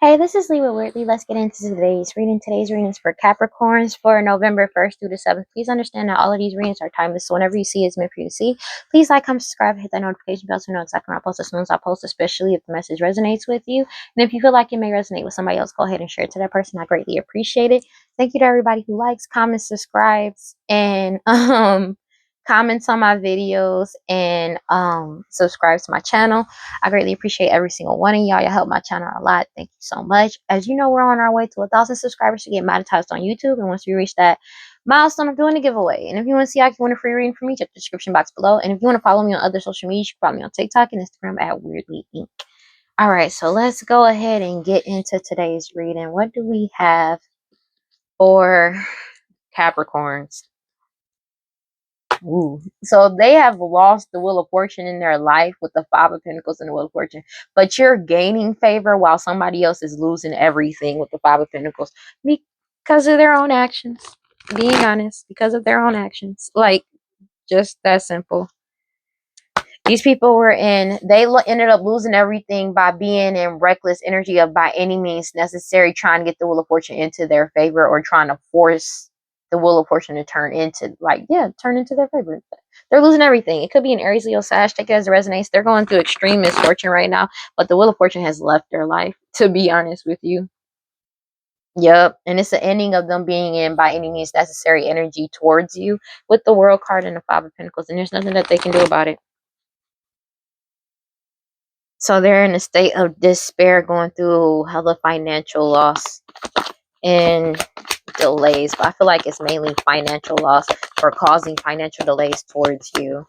Hey, this is Lee with WeirdLee. Let's get into today's reading. Today's reading is for Capricorns for November 1st through the 7th. Please understand that all of these readings are timeless, so whenever you see it's meant for you to see. Please like, comment, subscribe, hit that notification bell to know exactly when I post as soon as I post, especially if the message resonates with you. And if you feel like it may resonate with somebody else, go ahead and share it to that person. I greatly appreciate it. Thank you to everybody who likes, comments, subscribes, and comments on my videos and subscribes to my channel. I greatly appreciate every single one of y'all. Y'all help my channel a lot. Thank you so much. As you know, we're on our way to 1,000 subscribers to get monetized on YouTube. And once we reach that milestone, I'm doing a giveaway. And if you want to see how you can win a free reading from me, check the description box below. And if you want to follow me on other social media, you can follow me on TikTok and Instagram at WeirdLee Inc. All right, so let's go ahead and get into today's reading. What do we have for Capricorns? Ooh. So they have lost the Wheel of Fortune in their life with the Five of Pentacles and the Wheel of Fortune, but you're gaining favor while somebody else is losing everything with the Five of Pentacles because of their own actions. Being honest, because of their own actions. Like, just that simple. These people were ended up losing everything by being in reckless energy of by any means necessary, trying to get the Wheel of Fortune into their favor or trying to force the Wheel of Fortune to turn into their favor. They're losing everything. It could be an Aries, Leo, Sag, take it as it resonates. They're going through extreme misfortune right now, but the Wheel of Fortune has left their life, to be honest with you. Yep, and it's the ending of them being in by any means necessary energy towards you with the World card and the Five of Pentacles, and there's nothing that they can do about it. So they're in a state of despair, going through hella financial loss and delays. But I feel like it's mainly financial loss or causing financial delays towards you.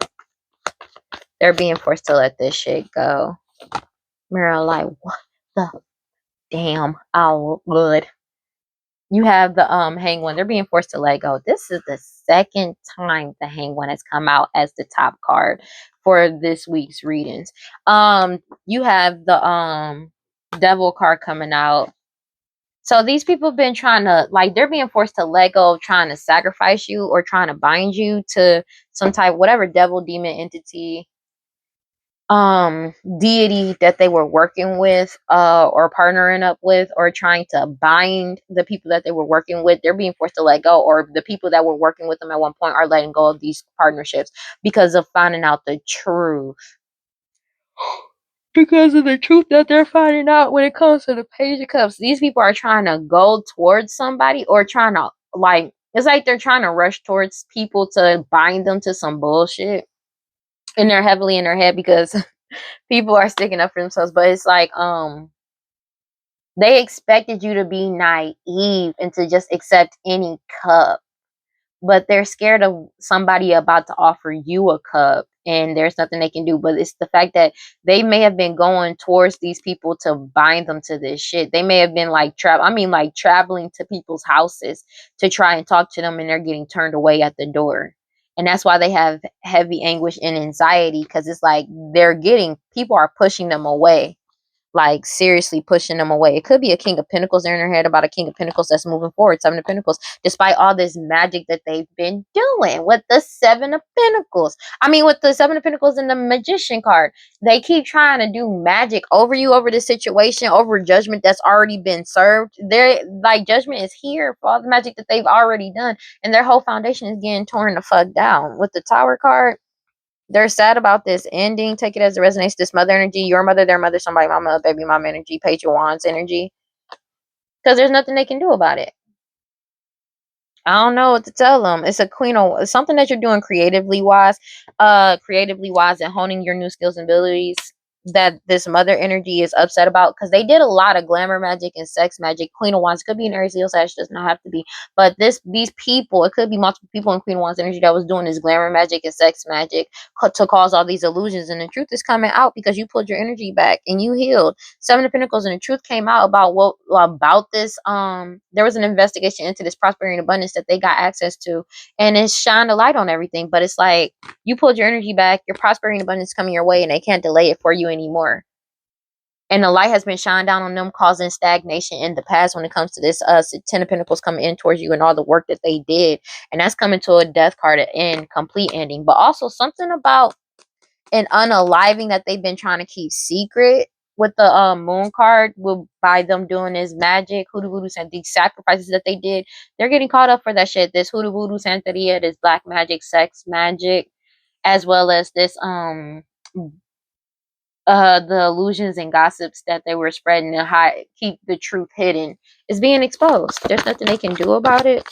They're being forced to let this shit go. Mirror, like, what the damn? Oh, good. You have the Hang One. They're being forced to let go. This is the second time the Hang One has come out as the top card for this week's readings. You have the Devil card coming out. So these people have been trying to, like, they're being forced to let go of trying to sacrifice you or trying to bind you to some type, whatever devil, demon, entity, deity that they were working with or partnering up with, or trying to bind the people that they were working with. They're being forced to let go, or the people that were working with them at one point are letting go of these partnerships because of finding out the truth, because of the truth that they're finding out when it comes to the Page of Cups. These people are trying to go towards somebody, or trying to, like, it's like they're trying to rush towards people to bind them to some bullshit, and they're heavily in their head because people are sticking up for themselves. But it's like they expected you to be naive and to just accept any cup, but they're scared of somebody about to offer you a cup, and there's nothing they can do. But it's the fact that they may have been going towards these people to bind them to this shit. They may have been like traveling to people's houses to try and talk to them, and they're getting turned away at the door. And that's why they have heavy anguish and anxiety, because it's like people are pushing them away, like seriously pushing them away. It could be a King of Pentacles. They're in their head about a King of Pentacles that's moving forward. Seven of Pentacles, despite all this magic that they've been doing with the Seven of Pentacles. I mean, with the Seven of Pentacles and the Magician card, they keep trying to do magic over you, over the situation, over judgment that's already been served. They're like, judgment is here for all the magic that they've already done, and their whole foundation is getting torn the fuck down. With the Tower card, they're sad about this ending. Take it as it resonates. This mother energy, your mother, their mother, somebody, mama, baby mama energy, Page of Wands energy. Because there's nothing they can do about it. I don't know what to tell them. It's a Queen of something that you're doing creatively wise and honing your new skills and abilities, that this mother energy is upset about, because they did a lot of glamour magic and sex magic. Queen of Wands could be an Aries, Leo, Sag, does not have to be, but these people, it could be multiple people in Queen of Wands energy that was doing this glamour magic and sex magic to cause all these illusions, and the truth is coming out because you pulled your energy back and you healed. Seven of Pentacles, and the truth came out about this. There was an investigation into this prosperity and abundance that they got access to, and it shined a light on everything. But it's like, you pulled your energy back, your prosperity and abundance coming your way, and they can't delay it for you anymore. And the light has been shined down on them, causing stagnation in the past when it comes to this Ten of Pentacles coming in towards you and all the work that they did. And that's coming to a death card, an end, complete ending. But also something about an unaliving that they've been trying to keep secret. with the moon card, will by them doing this magic hoodoo voodoo and these sacrifices that they did, they're getting caught up for that shit. This hoodoo voodoo santeria, this black magic, sex magic, as well as this the illusions and gossips that they were spreading to hide, keep the truth hidden, is being exposed. There's nothing they can do about it.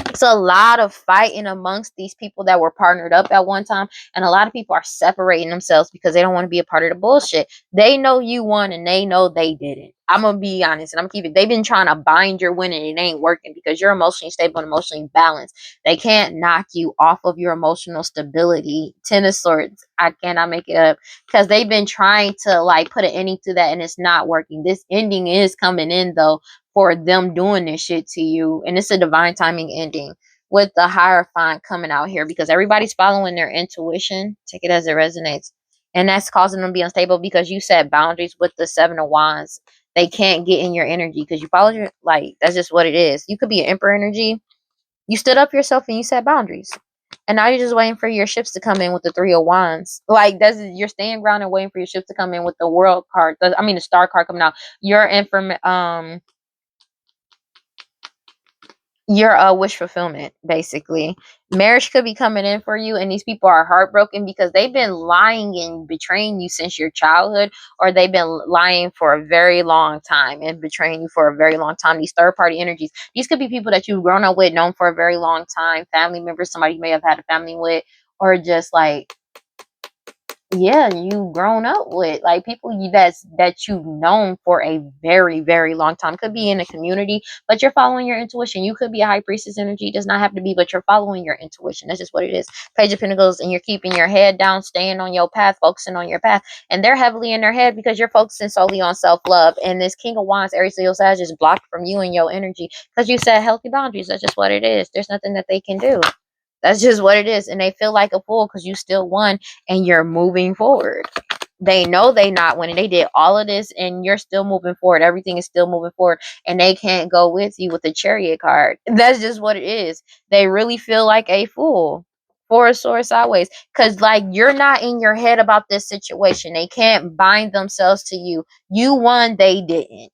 It's a lot of fighting amongst these people that were partnered up at one time, and a lot of people are separating themselves because they don't want to be a part of the bullshit. They know you won and they know they didn't. I'm gonna be honest and I'm gonna keep it. They've been trying to bind your winning and it ain't working because you're emotionally stable and emotionally balanced. They can't knock you off of your emotional stability. Ten of Swords. I cannot make it up because they've been trying to like put an ending to that and it's not working. This ending is coming in though, for them doing this shit to you, and it's a divine timing ending with the Hierophant coming out here because everybody's following their intuition. Take it as it resonates, and that's causing them to be unstable because you set boundaries with the Seven of Wands. They can't get in your energy because you followed your, like, that's just what it is. You could be an Emperor energy. You stood up yourself and you set boundaries, and now you're just waiting for your ships to come in with the Three of Wands. Like, that's, you're staying grounded waiting for your ships to come in with the World card. I mean the Star card coming out. Your wish fulfillment, basically. Marriage could be coming in for you, and these people are heartbroken because they've been lying and betraying you since your childhood, or they've been lying for a very long time and betraying you for a very long time. These third party energies, these could be people that you've grown up with, known for a very long time, family members, somebody you may have had a family with, or just like, yeah, you grown up with, like, people that you've known for a very very long time. Could be in a community, but you're following your intuition. You could be a high priestess energy, does not have to be, but you're following your intuition. That's just what it is. Page of Pentacles, and you're keeping your head down, staying on your path, focusing on your path, and they're heavily in their head because you're focusing solely on self-love. And this King of Wands, Aries, Leo, Sag, is blocked from you and your energy because you set healthy boundaries. That's just what it is. There's nothing that they can do. That's just what it is. And they feel like a fool because you still won and you're moving forward. They know they not winning. They did all of this and you're still moving forward. Everything is still moving forward. And they can't go with you with the Chariot card. That's just what it is. They really feel like a fool. Four of Swords sideways. Because, like, you're not in your head about this situation. They can't bind themselves to you. You won, they didn't.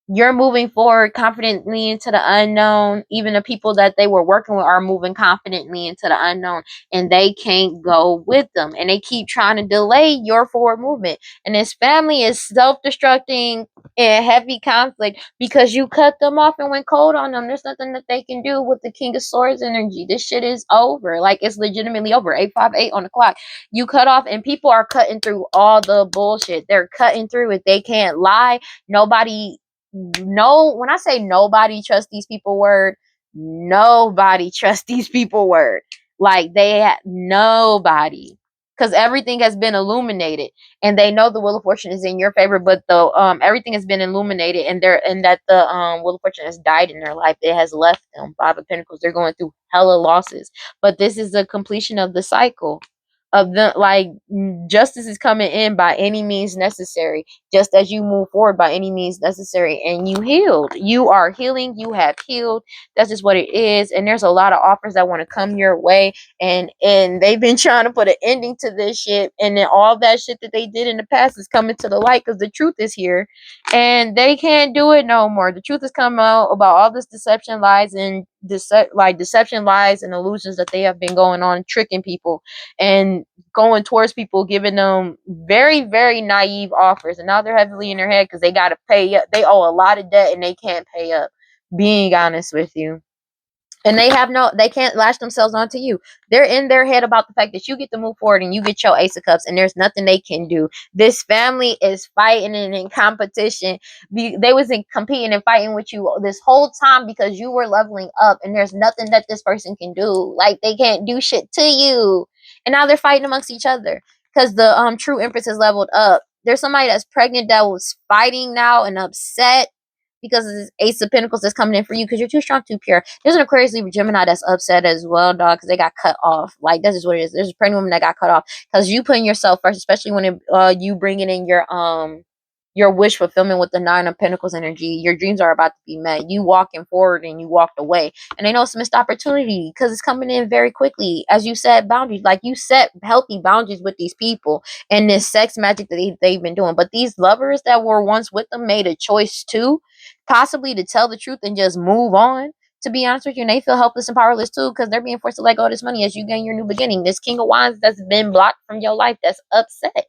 You're moving forward confidently into the unknown. Even the people that they were working with are moving confidently into the unknown, and they can't go with them. And they keep trying to delay your forward movement. And this family is self-destructing in heavy conflict because you cut them off and went cold on them. There's nothing that they can do with the King of Swords energy. This shit is over. Like, it's legitimately over. 858 on the clock. You cut off, and people are cutting through all the bullshit. They're cutting through it. They can't lie. Nobody, no, when I say nobody trusts these people word, nobody trusts these people word. Like, nobody, because everything has been illuminated and they know the wheel of fortune is in your favor, but the everything has been illuminated, and that the wheel of fortune has died in their life. It has left them. Five of Pentacles, they're going through hella losses, but this is the completion of the cycle of the, like, justice is coming in by any means necessary, just as you move forward by any means necessary, and you healed. You are healing. You have healed. That's just what it is. And there's a lot of offers that want to come your way, and they've been trying to put an ending to this shit, and then all that shit that they did in the past is coming to the light because the truth is here, and they can't do it no more. The truth has come out about all this deception, lies, and deception, lies, and illusions that they have been going on, tricking people and going towards people, giving them very, very naive offers. And now they're heavily in their head because they got to pay up. They owe a lot of debt and they can't pay up. Being honest with you. And they can't latch themselves onto you. They're in their head about the fact that you get to move forward and you get your Ace of Cups, and there's nothing they can do. This family is fighting and in competition. They was in competing and fighting with you this whole time because you were leveling up, and there's nothing that this person can do. Like, they can't do shit to you. And now they're fighting amongst each other because the true Empress has leveled up. There's somebody that's pregnant that was fighting now and upset because of this Ace of Pentacles that's coming in for you because you're too strong, too pure. There's an Aquarius, Libra, Gemini that's upset as well, dog, because they got cut off. Like, that's just what it is. There's a pregnant woman that got cut off because you putting yourself first, especially when you bringing in your wish fulfillment with the Nine of Pentacles energy. Your dreams are about to be met. You walking forward and you walked away. And they know it's a missed opportunity because it's coming in very quickly. As you set boundaries, like you set healthy boundaries with these people and this sex magic that they've been doing. But these lovers that were once with them made a choice too, possibly to tell the truth and just move on. To be honest with you, and they feel helpless and powerless too because they're being forced to let go of this money as you gain your new beginning. This King of Wands that's been blocked from your life, that's upset.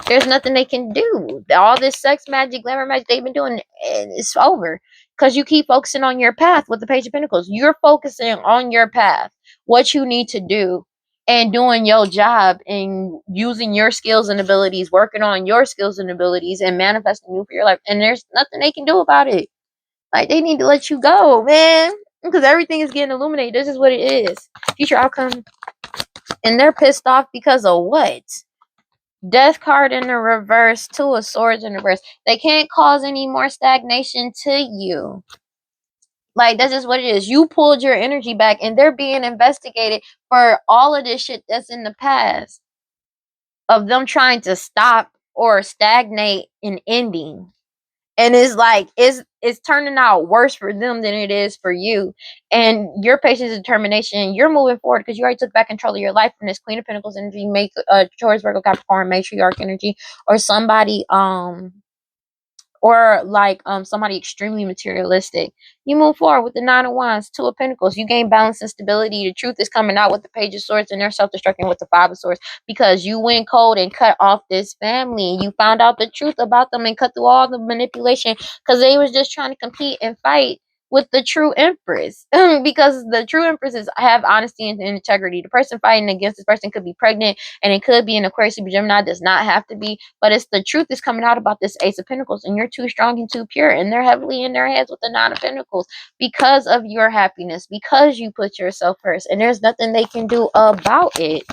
There's nothing they can do. All this sex magic, glamour magic they've been doing, it's over. Because you keep focusing on your path with the Page of Pentacles. You're focusing on your path, what you need to do, and doing your job and using your skills and abilities, working on your skills and abilities, and manifesting new for your life. And there's nothing they can do about it. Like, they need to let you go, man. Because everything is getting illuminated. This is what it is. Future outcome. And they're pissed off because of what? Death card in the reverse, Two of Swords in reverse. They can't cause any more stagnation to you. Like, that's just what it is. You pulled your energy back and they're being investigated for all of this shit that's in the past. Of them trying to stop or stagnate an ending. And it's like it's turning out worse for them than it is for you. And your patience and determination, you're moving forward because you already took back control of your life from this Queen of Pentacles energy, make Taurus, Virgo, Capricorn, matriarch energy, or somebody or like somebody extremely materialistic. You move forward with the Nine of Wands, Two of Pentacles. You gain balance and stability. The truth is coming out with the Page of Swords, and they're self-destructing with the Five of Swords because you went cold and cut off this family. You found out the truth about them and cut through all the manipulation because they was just trying to compete and fight with the true Empress. Because the true Empresses have honesty and integrity. The person fighting against this person could be pregnant, and it could be an Aquarius, Libra, Gemini. Does not have to be, but it's the truth is coming out about this Ace of Pentacles, and you're too strong and too pure, and they're heavily in their heads with the Nine of Pentacles because of your happiness, because you put yourself first, and there's nothing they can do about it.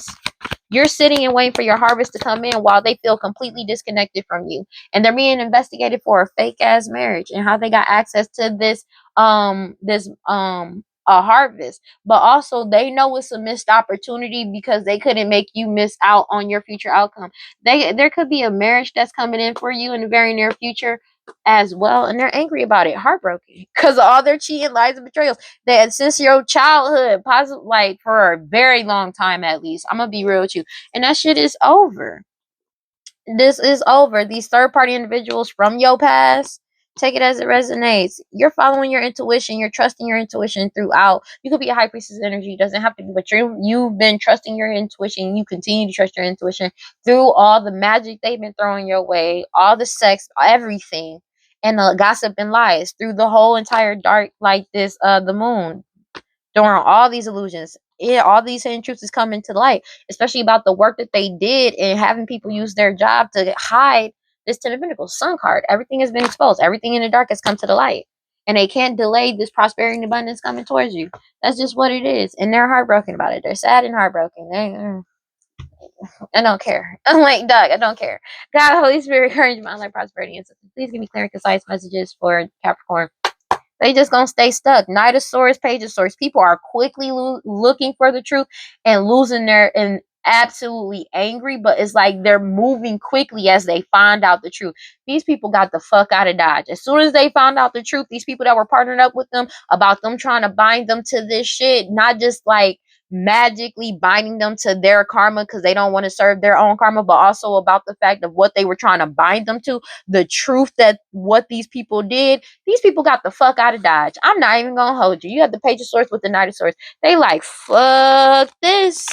You're sitting and waiting for your harvest to come in while they feel completely disconnected from you. And they're being investigated for a fake ass marriage and how they got access to this a harvest. But also they know it's a missed opportunity because they couldn't make you miss out on your future outcome. There could be a marriage that's coming in for you in the very near future as well, and they're angry about it, heartbroken because of all their cheating, lies, and betrayals that since your childhood, positive, like for a very long time at least. I'm gonna be real with you, and that shit is over. This is over. These third party individuals from your past, take it as it resonates. You're following your intuition. You're trusting your intuition throughout. You could be a high priestess energy. It doesn't have to be, but you've been trusting your intuition. You continue to trust your intuition through all the magic they've been throwing your way, all the sex, everything, and the gossip and lies through the whole entire dark, like this, the moon, during all these illusions. Yeah, all these hidden truths is coming to light, especially about the work that they did and having people use their job to hide this Ten of Pentacles, Sun card. Everything has been exposed. Everything in the dark has come to the light. And they can't delay this prosperity and abundance coming towards you. That's just what it is. And they're heartbroken about it. They're sad and heartbroken. I don't care. I'm like, Doug, I don't care. God, Holy Spirit, courage, mind, life, prosperity, and success. Please give me clear and concise messages for Capricorn. They just gonna stay stuck. Knight of Swords, Page of Swords. People are quickly looking for the truth and losing their and absolutely angry, but it's like they're moving quickly as they find out the truth. These people got the fuck out of Dodge. As soon as they found out the truth, these people that were partnering up with them about them trying to bind them to this shit, not just like magically binding them to their karma because they don't want to serve their own karma, but also about the fact of what they were trying to bind them to, the truth that what these people did. These people got the fuck out of Dodge. I'm not even gonna hold you. You have the Page of Swords with the Knight of Swords. They like, fuck this.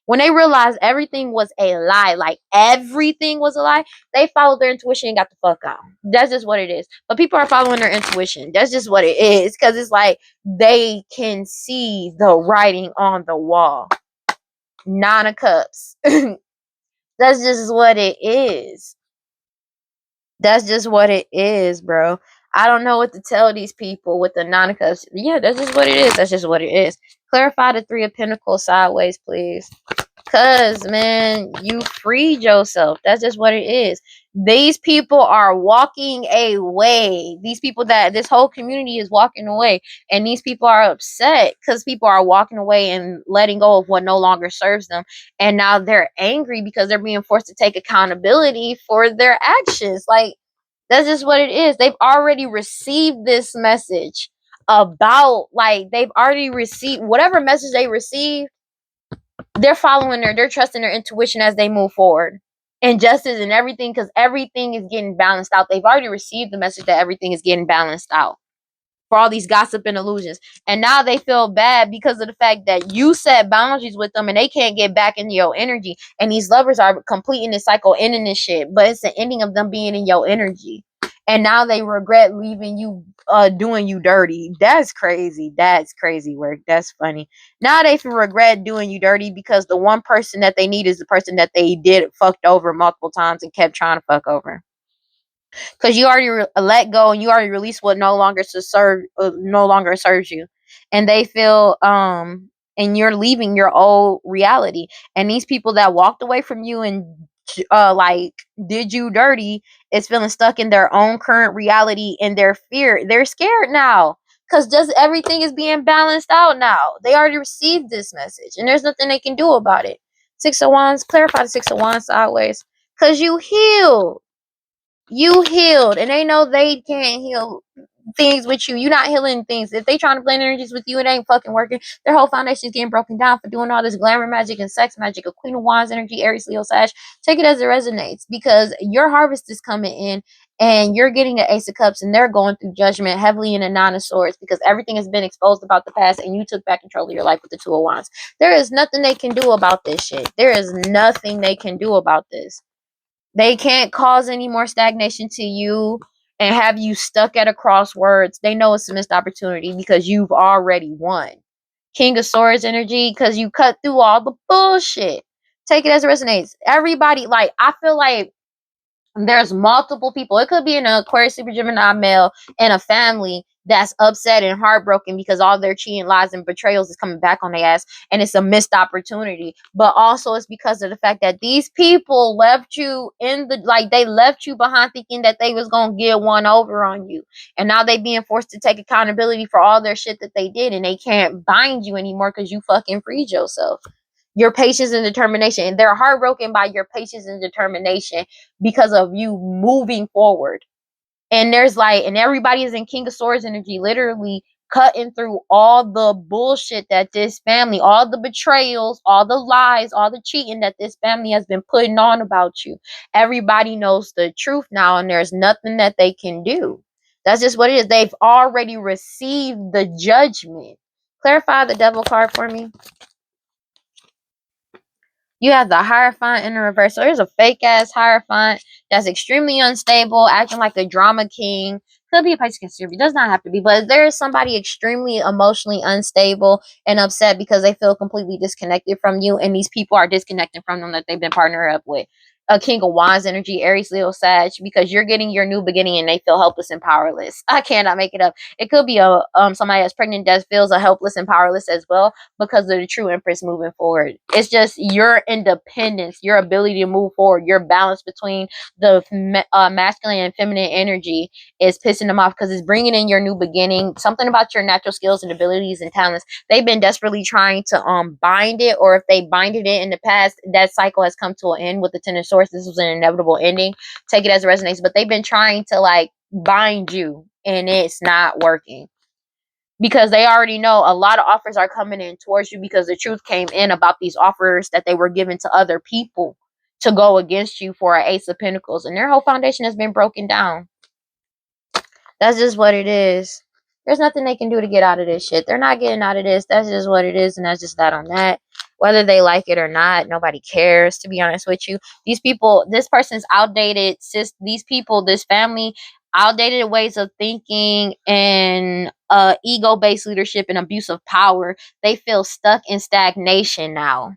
When they realized everything was a lie, like everything was a lie, they followed their intuition and got the fuck out. That's just what it is. But people are following their intuition. That's just what it is. Because it's like they can see the writing on the wall. Nine of Cups. That's just what it is. That's just what it is, bro. I don't know what to tell these people with the Nine of Cups. Yeah, that's just what it is. That's just what it is. Clarify the Three of Pentacles sideways, please. Cause, man, you freed yourself. That's just what it is. These people are walking away. These people that this whole community is walking away. And these people are upset because people are walking away and letting go of what no longer serves them. And now they're angry because they're being forced to take accountability for their actions. Like, That's just what it is. They've already received this message about, like, they've already received whatever message they received. They're following they're trusting their intuition as they move forward. Injustice and everything, because everything is getting balanced out. They've already received the message that everything is getting balanced out for all these gossip and illusions. And now they feel bad because of the fact that you set boundaries with them and they can't get back into your energy. And these lovers are completing this cycle, ending this shit. But it's the ending of them being in your energy. And now they regret leaving you, doing you dirty. That's crazy. That's crazy work. That's funny. Now they feel regret doing you dirty because the one person that they need is the person that they did fucked over multiple times and kept trying to fuck over, because you already let go and you already released what no longer serves you. And they feel and you're leaving your old reality, and these people that walked away from you and like did you dirty is feeling stuck in their own current reality, and they're scared now because just everything is being balanced out now. They already received this message and there's nothing they can do about it. Six of Wands, clarify the Six of Wands sideways, because you healed, and they know they can't heal things with you. You're not healing things. If they trying to blend energies with you, it ain't fucking working. Their whole foundation is getting broken down for doing all this glamour magic and sex magic. A Queen of Wands energy, Aries, Leo, Sag. Take it as it resonates, because your harvest is coming in and you're getting an Ace of Cups, and they're going through judgment heavily in a Nine of Swords, because everything has been exposed about the past and you took back control of your life with the Two of Wands. There is nothing they can do about this shit. There is nothing they can do about this. They can't cause any more stagnation to you and have you stuck at a crosswords. They know it's a missed opportunity because you've already won. King of Swords energy, because you cut through all the bullshit. Take it as it resonates. Everybody, like, I feel like there's multiple people. It could be an Aquarius, Super Gemini male in a family that's upset and heartbroken because all their cheating, lies, and betrayals is coming back on their ass, and it's a missed opportunity. But also, it's because of the fact that these people left you they left you behind thinking that they was gonna get one over on you, and now they being forced to take accountability for all their shit that they did, and they can't bind you anymore because you fucking freed yourself. Your patience and determination, and they're heartbroken by your patience and determination because of you moving forward. And and everybody is in King of Swords energy, literally cutting through all the bullshit that this family, all the betrayals, all the lies, all the cheating that this family has been putting on about you. Everybody knows the truth now, and there's nothing that they can do. That's just what it is. They've already received the judgment. Clarify the Devil card for me. You have the Hierophant in the reverse. So there's a fake ass Hierophant that's extremely unstable, acting like a drama king. Could be a Pisces Cancer. It does not have to be, but there is somebody extremely emotionally unstable and upset because they feel completely disconnected from you, and these people are disconnected from them that they've been partnered up with. A King of Wands energy, Aries, Leo, Sag, because you're getting your new beginning and they feel helpless and powerless. I cannot make it up. It could be a somebody that's pregnant that feels a helpless and powerless as well, because of the true Empress moving forward. It's just your independence, your ability to move forward, your balance between the masculine and feminine energy is pissing them off, because it's bringing in your new beginning. Something about your natural skills and abilities and talents. They've been desperately trying to bind it, or if they binded it in the past, that cycle has come to an end with the Ten of Swords. This was an inevitable ending. Take it as it resonates. But they've been trying to like bind you, and it's not working, because they already know a lot of offers are coming in towards you, because the truth came in about these offers that they were given to other people to go against you for an Ace of Pentacles, and their whole foundation has been broken down. That's just what it is. There's nothing they can do to get out of this shit. They're not getting out of this. That's just what it is, and that's just that on that. Whether they like it or not, nobody cares, to be honest with you. These people, this person's outdated, these people, this family, outdated ways of thinking and ego-based leadership and abuse of power. They feel stuck in stagnation now,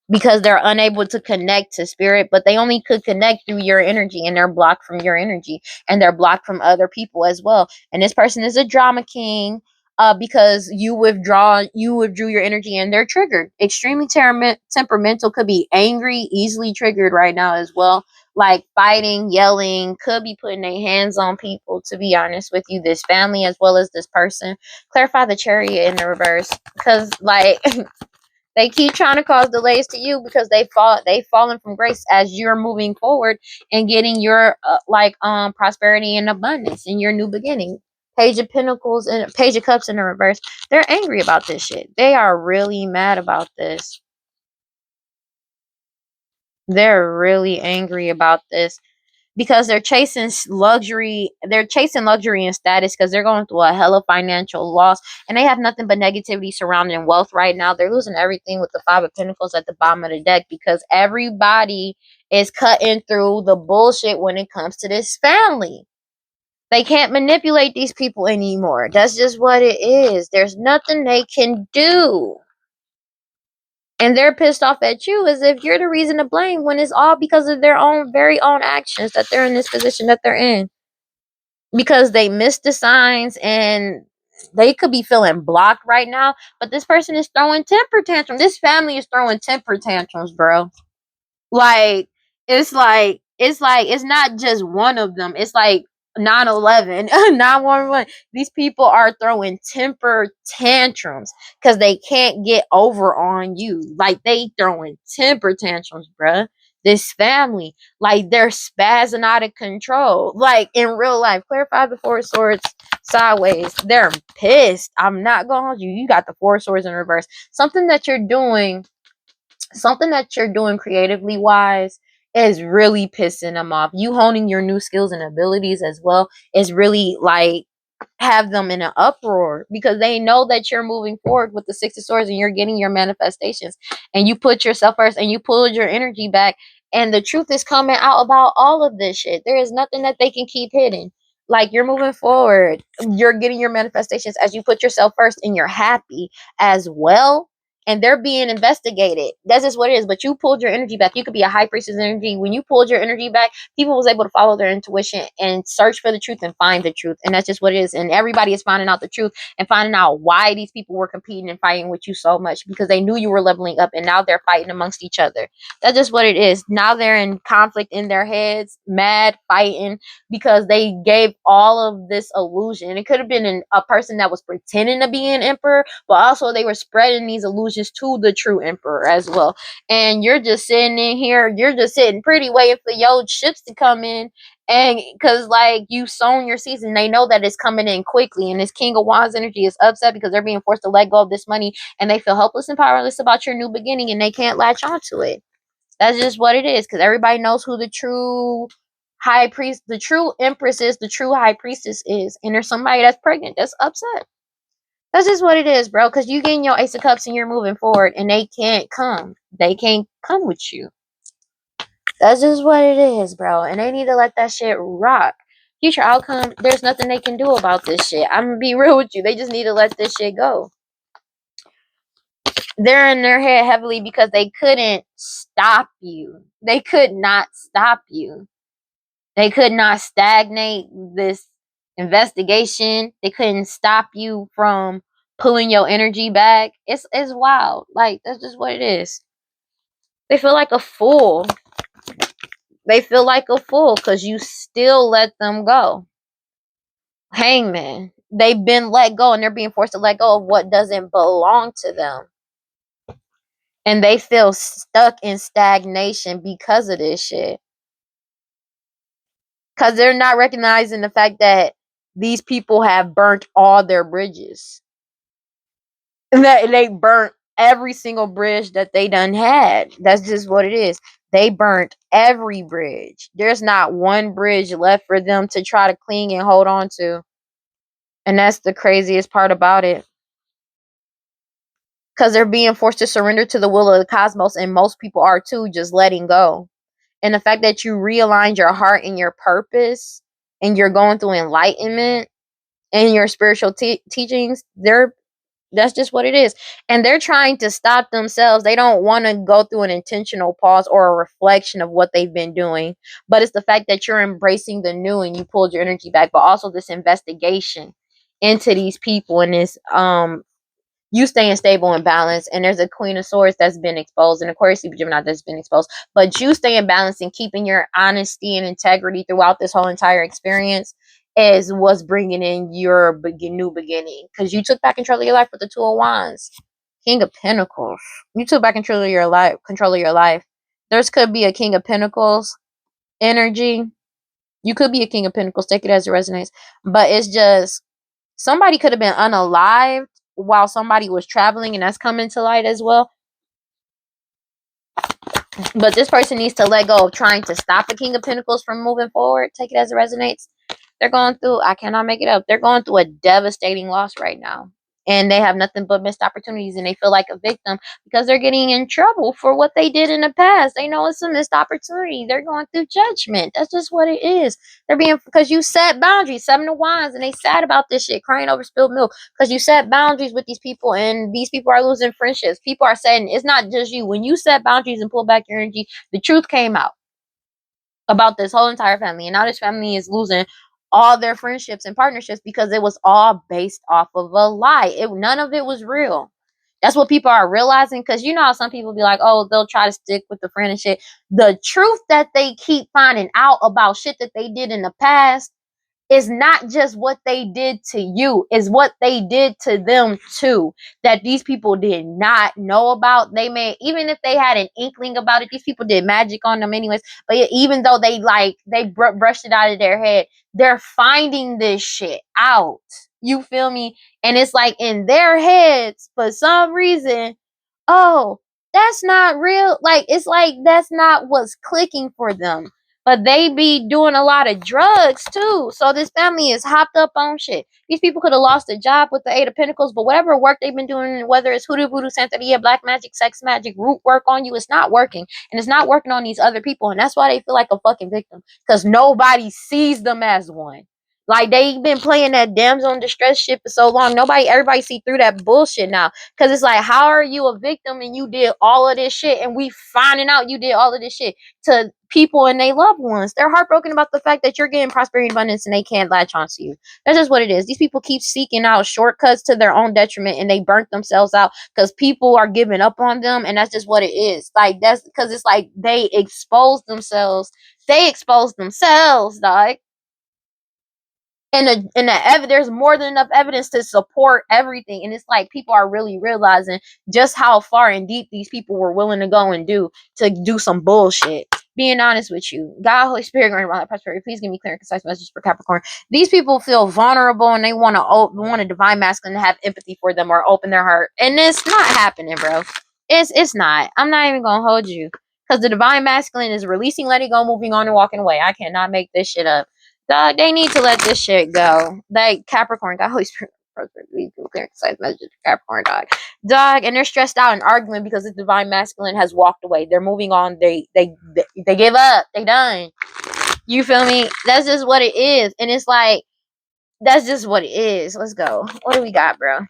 because they're unable to connect to spirit, but they only could connect through your energy, and they're blocked from your energy, and they're blocked from other people as well. And this person is a drama king, because you withdrew your energy, and they're triggered, extremely temperamental, could be angry, easily triggered right now as well, like fighting, yelling, could be putting their hands on people, to be honest with you, this family as well as this person. Clarify the Chariot in the reverse, because like They keep trying to cause delays to you because they've fallen from grace as you're moving forward and getting your prosperity and abundance in your new beginning. Page of Pentacles and Page of Cups in the reverse. They're angry about this shit. They are really mad about this. They're really angry about this because they're chasing luxury and status because they're going through a hell of financial loss, and they have nothing but negativity surrounding wealth right now. They're losing everything with the Five of Pentacles at the bottom of the deck because everybody is cutting through the bullshit when it comes to this family. They can't manipulate these people anymore. That's just what it is. There's nothing they can do. And they're pissed off at you as if you're the reason to blame when it's all because of their own very own actions that they're in this position that they're in. Because they missed the signs and they could be feeling blocked right now, but this person is throwing temper tantrums. This family is throwing temper tantrums, bro. Like it's not just one of them. It's like 9/11, 911. These people are throwing temper tantrums because they can't get over on you. Like they throwing temper tantrums, bruh. This family, like they're spazzing out of control. Like in real life, clarify the Four of Swords sideways. They're pissed. I'm not gonna hold you. You got the Four of Swords in reverse. Something that you're doing creatively wise is really pissing them off. You honing your new skills and abilities as well is really like have them in an uproar because they know that you're moving forward with the Six of Swords and you're getting your manifestations and you put yourself first and you pulled your energy back and the truth is coming out about all of this shit. There is nothing that they can keep hidden. Like you're moving forward, you're getting your manifestations as you put yourself first and you're happy as well, and they're being investigated. That's just what it is. But you pulled your energy back. You could be a high priestess energy. When you pulled your energy back, people was able to follow their intuition and search for the truth and find the truth. And that's just what it is. And everybody is finding out the truth and finding out why these people were competing and fighting with you so much because they knew you were leveling up and now they're fighting amongst each other. That's just what it is. Now they're in conflict in their heads, mad, fighting because they gave all of this illusion. It could have been a person that was pretending to be an emperor, but also they were spreading these illusions to the true emperor as well. And you're just sitting in here, you're just sitting pretty waiting for your ships to come in. And because like you sown your season, they know that it's coming in quickly. And this King of Wands energy is upset because they're being forced to let go of this money and they feel helpless and powerless about your new beginning and they can't latch onto it. That's just what it is because everybody knows who the true high priest, the true empress is, the true high priestess is. And there's somebody that's pregnant that's upset. That's just what it is, bro. Because you getting your Ace of Cups and you're moving forward and they can't come. They can't come with you. That's just what it is, bro. And they need to let that shit rock. Future outcome, there's nothing they can do about this shit. I'm gonna be real with you. They just need to let this shit go. They're in their head heavily because they couldn't stop you. They could not stop you. They could not stagnate this investigation. They couldn't stop you from pulling your energy back. It's wild. Like that's just what it is. They feel like a fool. They feel like a fool because you still let them go. Hangman. They've been let go and they're being forced to let go of what doesn't belong to them. And they feel stuck in stagnation because of this shit. Because they're not recognizing the fact that these people have burnt all their bridges. They burnt every single bridge that they done had. That's just what it is. They burnt every bridge. There's not one bridge left for them to try to cling and hold on to. And that's the craziest part about it. Because they're being forced to surrender to the will of the cosmos, and most people are too, just letting go. And the fact that you realigned your heart and your purpose, and you're going through enlightenment and your spiritual teachings, that's just what it is. And they're trying to stop themselves. They don't want to go through an intentional pause or a reflection of what they've been doing. But it's the fact that you're embracing the new and you pulled your energy back, but also this investigation into these people and this you staying stable and balanced. And there's a Queen of Swords that's been exposed, and Aquarius, Libra, Gemini that's been exposed. But you staying balanced and keeping your honesty and integrity throughout this whole entire experience is what's bringing in your new beginning. Because you took back control of your life with the Two of Wands. King of Pentacles. You took back control of your life. Control of your life. There's could be a King of Pentacles energy. You could be a King of Pentacles. Take it as it resonates. But it's just somebody could have been unalived while somebody was traveling, and that's coming to light as well. But this person needs to let go of trying to stop the King of Pentacles from moving forward. Take it as it resonates. They're going through, I cannot make it up. They're going through a devastating loss right now. And they have nothing but missed opportunities, and they feel like a victim because they're getting in trouble for what they did in the past. They know it's a missed opportunity. They're going through judgment. That's just what it is. They're being, because you set boundaries, 7 of Wands, and they sad about this shit, crying over spilled milk because you set boundaries with these people, and these people are losing friendships. People are saying it's not just you. When you set boundaries and pull back your energy, the truth came out about this whole entire family, and now this family is losing all their friendships and partnerships because it was all based off of a lie. None of it was real. That's what people are realizing, because you know how some people be like, oh, they'll try to stick with the friend and shit. The truth that they keep finding out about shit that they did in the past is not just what they did to you, is what they did to them too, that these people did not know about. They may, even if they had an inkling about it, these people did magic on them anyways, but even though they brushed it out of their head, they're finding this shit out. You feel me? And it's like in their heads, for some reason, oh, that's not real. Like, it's like that's not what's clicking for them. But they be doing a lot of drugs too. So this family is hopped up on shit. These people could have lost a job with the Eight of Pentacles, but whatever work they've been doing, whether it's hoodoo, voodoo, santeria, black magic, sex magic, root work on you, it's not working. And it's not working on these other people. And that's why they feel like a fucking victim. Because nobody sees them as one. Like, they've been playing that damsel in distress shit for so long. Everybody see through that bullshit now. Because it's like, how are you a victim and you did all of this shit, and we finding out you did all of this shit to people and their loved ones? They're heartbroken about the fact that you're getting prosperity and abundance and they can't latch onto you. That's just what it is. These people keep seeking out shortcuts to their own detriment, and they burnt themselves out because people are giving up on them, and that's just what it is. Like, that's because it's like they expose themselves. They expose themselves, dog. There's more than enough evidence to support everything, and it's like people are really realizing just how far and deep these people were willing to go and do some bullshit. Being honest with you, God, Holy Spirit, grant my prosperity. Please give me clear and concise message for Capricorn. These people feel vulnerable, and they want a divine masculine to have empathy for them or open their heart, and it's not happening, bro. It's not. I'm not even gonna hold you, because the divine masculine is releasing, letting go, moving on, and walking away. I cannot make this shit up. Dog, they need to let this shit go. Like, Capricorn, God, Holy Spirit, clear, concise message for Capricorn, dog, and they're stressed out and arguing because the divine masculine has walked away. They're moving on. They give up. They done. You feel me? That's just what it is, and it's like that's just what it is. Let's go. What do we got, bro?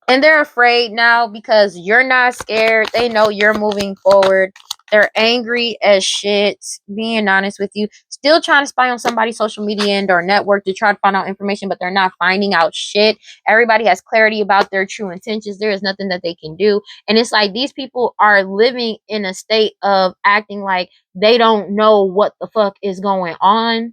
And they're afraid now because you're not scared. They know you're moving forward. They're angry as shit, being honest with you. Still trying to spy on somebody's social media and or network to try to find out information, but they're not finding out shit. Everybody has clarity about their true intentions. There is nothing that they can do. And it's like these people are living in a state of acting like they don't know what the fuck is going on.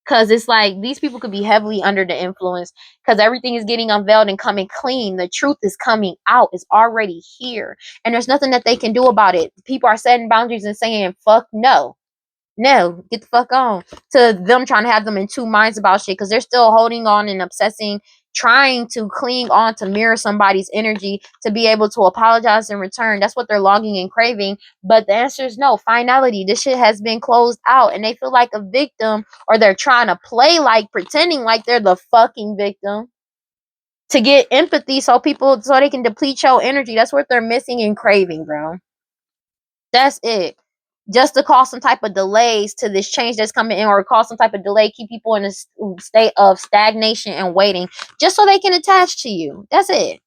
Because it's like these people could be heavily under the influence because everything is getting unveiled and coming clean. The truth is coming out. It's already here. And there's nothing that they can do about it. People are setting boundaries and saying, fuck no. No, get the fuck on. To them trying to have them in two minds about shit because they're still holding on and obsessing, trying to cling on to mirror somebody's energy to be able to apologize in return. That's what they're longing and craving. But the answer is no. Finality. This shit has been closed out, and they feel like a victim, or they're trying to play like pretending like they're the fucking victim to get empathy so they can deplete your energy. That's what they're missing and craving, bro. That's it. Just to cause some type of delays to this change that's coming in, or cause some type of delay, keep people in a state of stagnation and waiting, just so they can attach to you. That's it.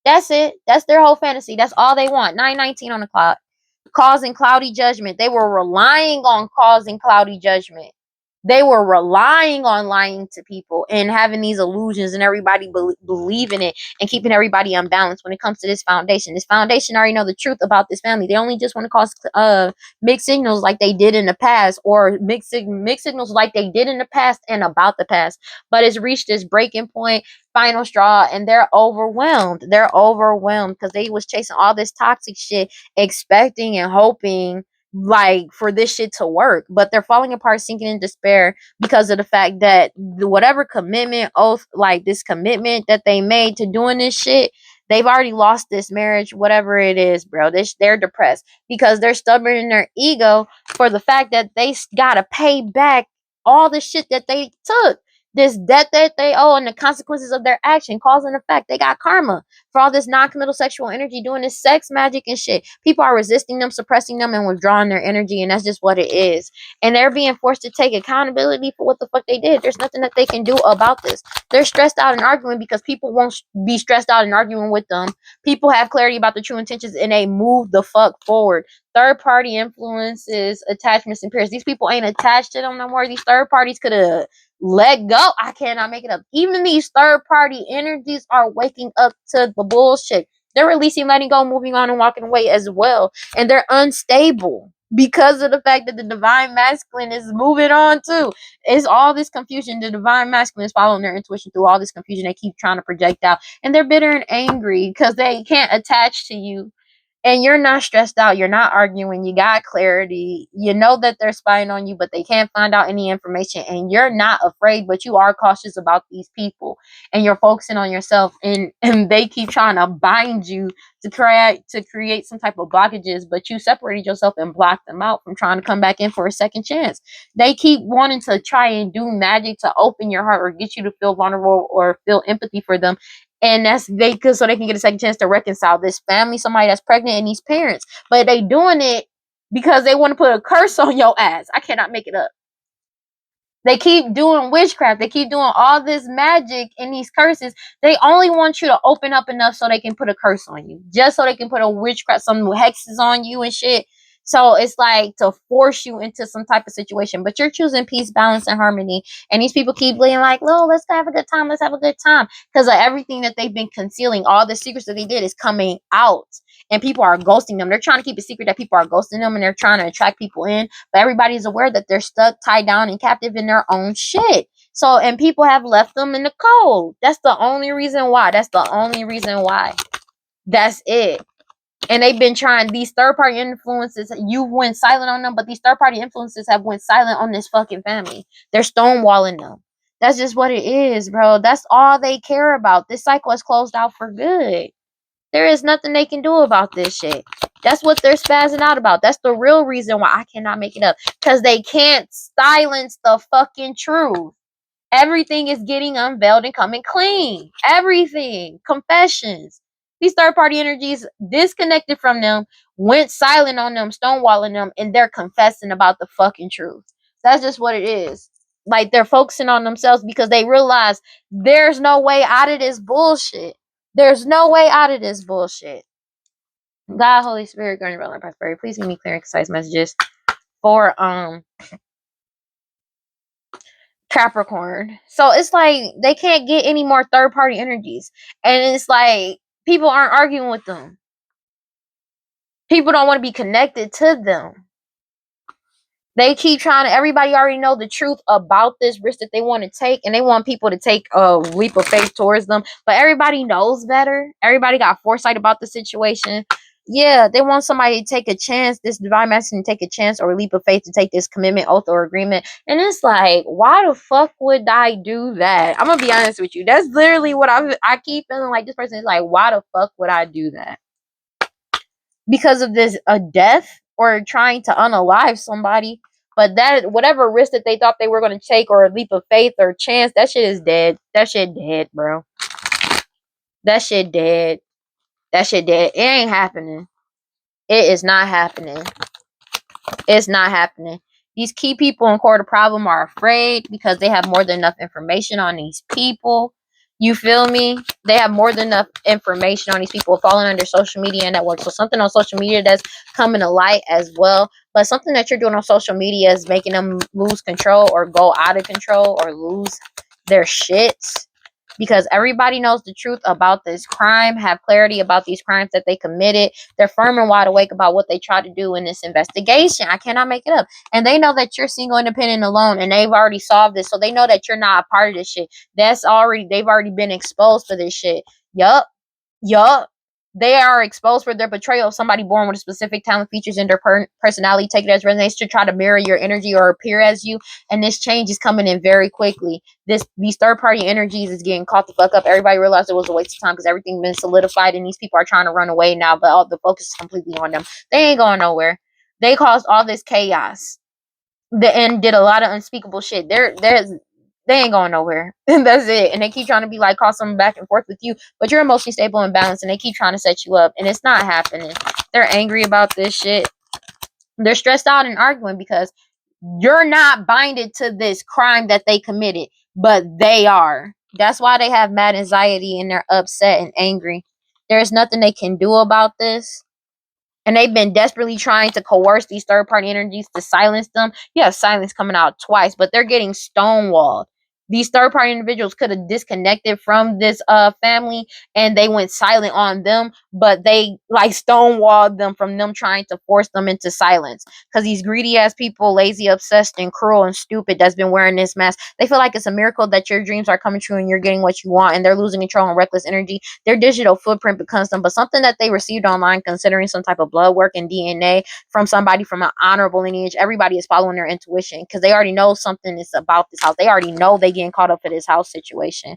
That's it. That's their whole fantasy. That's all they want. 919 on the clock. Causing cloudy judgment. They were relying on causing cloudy judgment. They were relying on lying to people and having these illusions and everybody believing it and keeping everybody unbalanced when it comes to this foundation. This foundation already know the truth about this family. They only just want to cause mixed signals like they did in the past, or mixed signals like they did in the past and about the past. But it's reached this breaking point, final straw, and they're overwhelmed. They're overwhelmed because they was chasing all this toxic shit, expecting and hoping like for this shit to work, but they're falling apart, sinking in despair because of the fact that whatever commitment, oath, like this commitment that they made to doing this shit, they've already lost this marriage, whatever it is, bro. They're depressed because they're stubborn in their ego for the fact that they gotta pay back all the shit that they took, this debt that they owe, and the consequences of their action, cause and effect. They got karma for all this non-committal sexual energy, doing this sex magic and shit. People are resisting them, suppressing them, and withdrawing their energy, and that's just what it is. And they're being forced to take accountability for what the fuck they did. There's nothing that they can do about this. They're stressed out and arguing because people won't be stressed out and arguing with them. People have clarity about the true intentions and they move the fuck forward. Third party influences, attachments, and peers. These people ain't attached to them no more. These third parties could have let go. I cannot make it up. Even these third party energies are waking up to the bullshit. They're releasing, letting go, moving on, and walking away as well. And they're unstable because of the fact that the divine masculine is moving on too. It's all this confusion. The divine masculine is following their intuition through all this confusion they keep trying to project out. And they're bitter and angry because they can't attach to you, and you're not stressed out, you're not arguing, you got clarity, you know that they're spying on you, but they can't find out any information, and you're not afraid, but you are cautious about these people, and you're focusing on yourself, and they keep trying to bind you to create some type of blockages, but you separated yourself and blocked them out from trying to come back in for a second chance. They keep wanting to try and do magic to open your heart or get you to feel vulnerable or feel empathy for them, and that's they could, so they can get a second chance to reconcile this family, somebody that's pregnant, and these parents. But they doing it because they want to put a curse on your ass. I cannot make it up. They keep doing witchcraft. They keep doing all this magic and these curses. They only want you to open up enough so they can put a curse on you. Just so they can put a witchcraft, some hexes on you and shit. So it's like to force you into some type of situation. But you're choosing peace, balance, and harmony. And these people keep being like, no, let's have a good time. Let's have a good time. Because of everything that they've been concealing, all the secrets that they did is coming out. And people are ghosting them. They're trying to keep a secret that people are ghosting them, and they're trying to attract people in, but everybody's aware that they're stuck, tied down, and captive in their own shit. So, and people have left them in the cold. That's the only reason why. That's the only reason why. That's it. And they've been trying, these third party influences, you went silent on them, but these third party influences have went silent on this fucking family. They're stonewalling them. That's just what it is, bro. That's all they care about. This cycle is closed out for good. There is nothing they can do about this shit. That's what they're spazzing out about. That's the real reason why I cannot make it up. Because they can't silence the fucking truth. Everything is getting unveiled and coming clean. Everything. Confessions. These third party energies disconnected from them, went silent on them, stonewalling them, and they're confessing about the fucking truth. That's just what it is. Like they're focusing on themselves because they realize there's no way out of this bullshit. There's no way out of this bullshit. God, Holy Spirit, guardian, realm, and prosperity. Please give me clear and concise messages for Capricorn. So it's like they can't get any more third party energies. And it's like people aren't arguing with them. People don't want to be connected to them. They keep trying to, everybody already know the truth about this risk that they want to take, and they want people to take a leap of faith towards them. But everybody knows better. Everybody got foresight about the situation. Yeah, they want somebody to take a chance, this divine masculine to take a chance or a leap of faith to take this commitment, oath, or agreement. And it's like, why the fuck would I do that? I'm gonna be honest with you. That's literally what I keep feeling like this person is like, why the fuck would I do that? Because of this a death or trying to unalive somebody. But that whatever risk that they thought they were going to take or a leap of faith or chance, that shit is dead. That shit dead, bro. That shit dead. That shit dead. It ain't happening. It is not happening. It's not happening. These key people in Court of Problem are afraid because they have more than enough information on these people. You feel me? They have more than enough information on these people falling under social media networks. So something on social media that's coming to light as well. But something that you're doing on social media is making them lose control or go out of control or lose their shits, because everybody knows the truth about this crime, have clarity about these crimes that they committed. They're firm and wide awake about what they tried to do in this investigation. I cannot make it up. And they know that you're single, independent, alone, and they've already solved this. So they know that you're not a part of this shit. They've already been exposed for this shit. Yup. Yup. They are exposed for their betrayal of somebody born with a specific talent, features, and their personality. Take it as resonates to try to mirror your energy or appear as you. And this change is coming in very quickly. These third party energies is getting caught the fuck up. Everybody realized it was a waste of time because everything been solidified, and these people are trying to run away now. But all the focus is completely on them. They ain't going nowhere. They caused all this chaos. And did a lot of unspeakable shit. They ain't going nowhere. And that's it. And they keep trying to be like, call something back and forth with you, but you're emotionally stable and balanced, and they keep trying to set you up, and it's not happening. They're angry about this shit. They're stressed out and arguing because you're not binded to this crime that they committed, but they are. That's why they have mad anxiety and they're upset and angry. There's nothing they can do about this, and they've been desperately trying to coerce these third party energies to silence them. You have silence coming out twice, but they're getting stonewalled. These third party individuals could have disconnected from this family and they went silent on them, but they like stonewalled them from them trying to force them into silence. Because these greedy ass people, lazy, obsessed, and cruel and stupid that's been wearing this mask, they feel like it's a miracle that your dreams are coming true and you're getting what you want, and they're losing control and reckless energy. Their digital footprint becomes them, but something that they received online, considering some type of blood work and DNA from somebody from an honorable lineage. Everybody is following their intuition because they already know something is about this house. They already know they getting caught up for this house situation.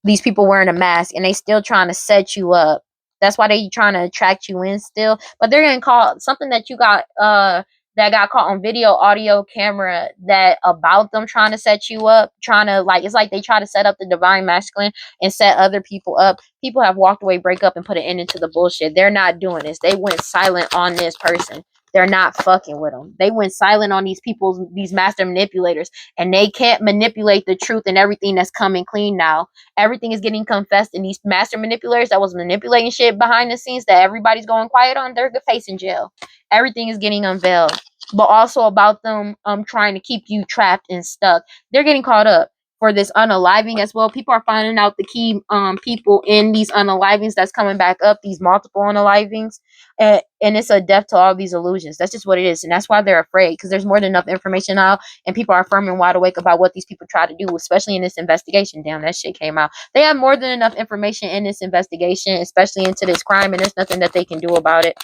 These people wearing a mask and they still trying to set you up. That's why they trying to attract you in still. But they're gonna call something that you got that got caught on video, audio, camera, that about them trying to set you up, trying to like, it's like they try to set up the divine masculine and set other people up. People have walked away, break up, and put an end into the bullshit. They're not doing this. They went silent on this person. They're not fucking with them. They went silent on these people, these master manipulators, and they can't manipulate the truth and everything that's coming clean now. Everything is getting confessed, and these master manipulators that was manipulating shit behind the scenes that everybody's going quiet on, they're facing jail. Everything is getting unveiled. But also about them trying to keep you trapped and stuck. They're getting caught up for this unaliving as well. People are finding out the key people in these unalivings that's coming back up, these multiple unalivings. And it's a death to all these illusions. That's just what it is. And that's why they're afraid, because there's more than enough information out, and people are firm and wide awake about what these people try to do, especially in this investigation. Damn, that shit came out. They have more than enough information in this investigation, especially into this crime, and there's nothing that they can do about it.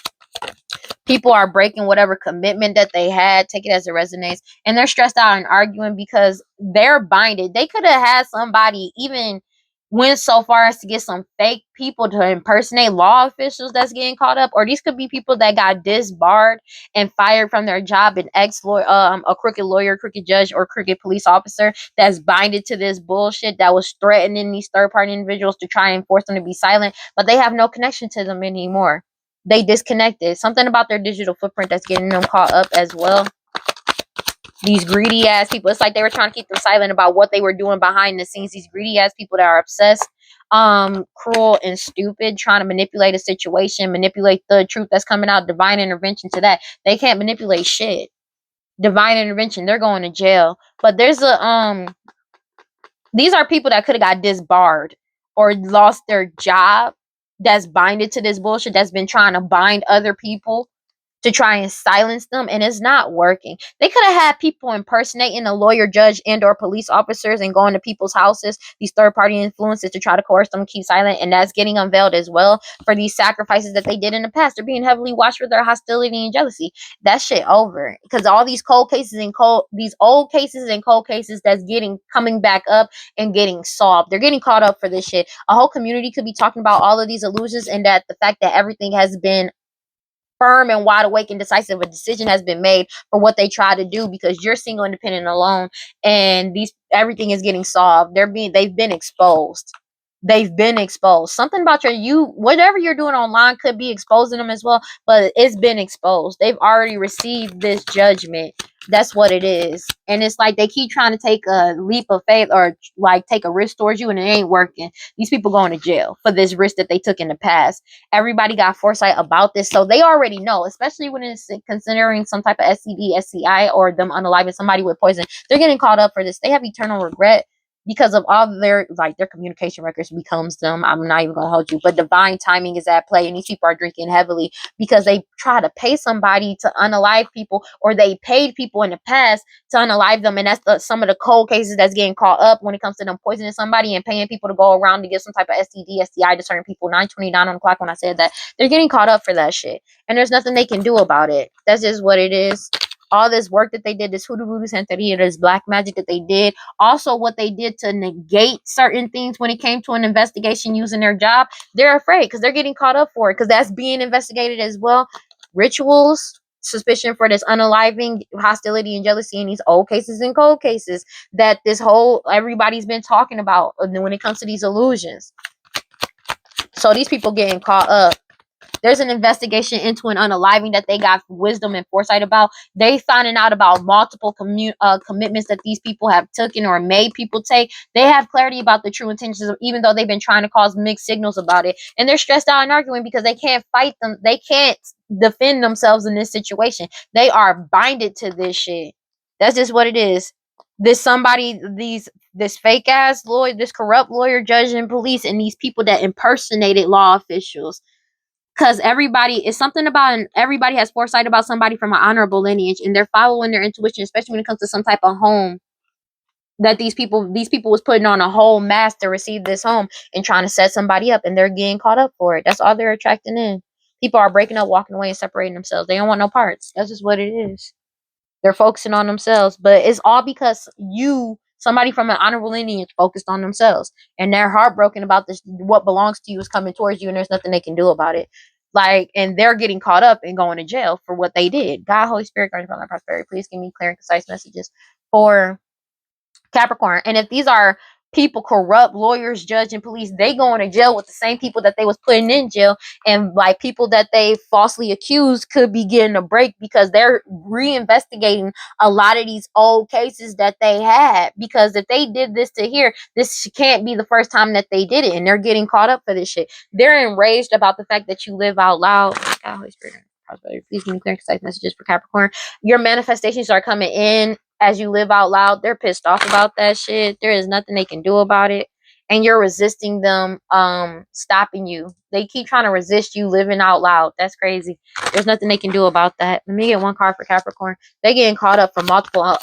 People are breaking whatever commitment that they had. Take it as it resonates. And they're stressed out and arguing because they're binded. They could have had somebody even went so far as to get some fake people to impersonate law officials that's getting caught up, or these could be people that got disbarred and fired from their job, an ex-lawyer, a crooked lawyer, crooked judge, or crooked police officer that's binded to this bullshit, that was threatening these third-party individuals to try and force them to be silent, but they have no connection to them anymore. They disconnected. Something about their digital footprint that's getting them caught up as well. These greedy ass people, it's like they were trying to keep them silent about what they were doing behind the scenes. These greedy ass people that are obsessed, cruel and stupid, trying to manipulate a situation, manipulate the truth that's coming out. Divine intervention to that. They can't manipulate shit. Divine intervention, they're going to jail. But there's a these are people that could have got disbarred or lost their job, that's binded to this bullshit, that's been trying to bind other people to try and silence them, and it's not working. They could have had people impersonating a lawyer, judge, and or police officers and going to people's houses, these third-party influences, to try to coerce them to keep silent, and that's getting unveiled as well for these sacrifices that they did in the past. They're being heavily watched for their hostility and jealousy. That shit over, because all these cold cases and these old cases and cold cases that's coming back up and getting solved. They're getting caught up for this shit. A whole community could be talking about all of these illusions, and that the fact that everything has been firm and wide awake and decisive, a decision has been made for what they try to do, because you're single, independent, alone, and everything is getting solved. They've been exposed. they've been exposed. Something about whatever you're doing online could be exposing them as well, but it's been exposed. They've already received this judgment. That's what it is. And it's like they keep trying to take a leap of faith or like take a risk towards you, and it ain't working. These people going to jail for this risk that they took in the past. Everybody got foresight about this, so they already know, especially when it's considering some type of STD, SCI, or them unaliving somebody with poison. They're getting caught up for this. They have eternal regret because of all their communication records becomes them. I'm not even gonna hold you, but divine timing is at play, and these people are drinking heavily because they try to pay somebody to unalive people, or they paid people in the past to unalive them, and that's some of the cold cases that's getting caught up when it comes to them poisoning somebody and paying people to go around to get some type of STD, STI to certain people. 9:29 on the clock when I said that. They're getting caught up for that shit, and there's nothing they can do about it. That's just what it is. All this work that they did, this hoodoo voodoo santeria, this black magic that they did, also what they did to negate certain things when it came to an investigation using their job, they're afraid because they're getting caught up for it, because that's being investigated as well. Rituals, suspicion for this unaliving, hostility and jealousy in these old cases and cold cases that this whole everybody's been talking about when it comes to these illusions. So these people getting caught up. There's an investigation into an unaliving that they got wisdom and foresight about. They finding out about multiple commitments that these people have taken or made people take. They have clarity about the true intentions, even though they've been trying to cause mixed signals about it. And they're stressed out and arguing because they can't fight them. They can't defend themselves in this situation. They are binded to this shit. That's just what it is. This fake ass lawyer, this corrupt lawyer, judge, and police, and these people that impersonated law officials. Because everybody has foresight about somebody from an honorable lineage, and they're following their intuition, especially when it comes to some type of home that these people was putting on a whole mask to receive this home and trying to set somebody up, and they're getting caught up for it. That's all they're attracting in. People are breaking up, walking away, and separating themselves. They don't want no parts. That's just what it is. They're focusing on themselves, but it's all because somebody from an honorable lineage, focused on themselves, and they're heartbroken about this. What belongs to you is coming towards you, and there's nothing they can do about it. And they're getting caught up and going to jail for what they did. God, Holy Spirit, guardian of prosperity, please give me clear and concise messages for Capricorn. And if these are people, corrupt lawyers, judge, and police, they going to jail with the same people that they was putting in jail, and like people that they falsely accused could be getting a break because they're reinvestigating a lot of these old cases that they had. Because if they did this to here, this can't be the first time that they did it, and they're getting caught up for this shit. They're enraged about the fact that you live out loud. God, Holy Spirit, please give me clear and concise messages for Capricorn. Your manifestations are coming in as you live out loud. They're pissed off about that shit. There is nothing they can do about it, and you're resisting them stopping you. They keep trying to resist you living out loud. That's crazy. There's nothing they can do about that. Let me get one card for Capricorn. They getting caught up for multiple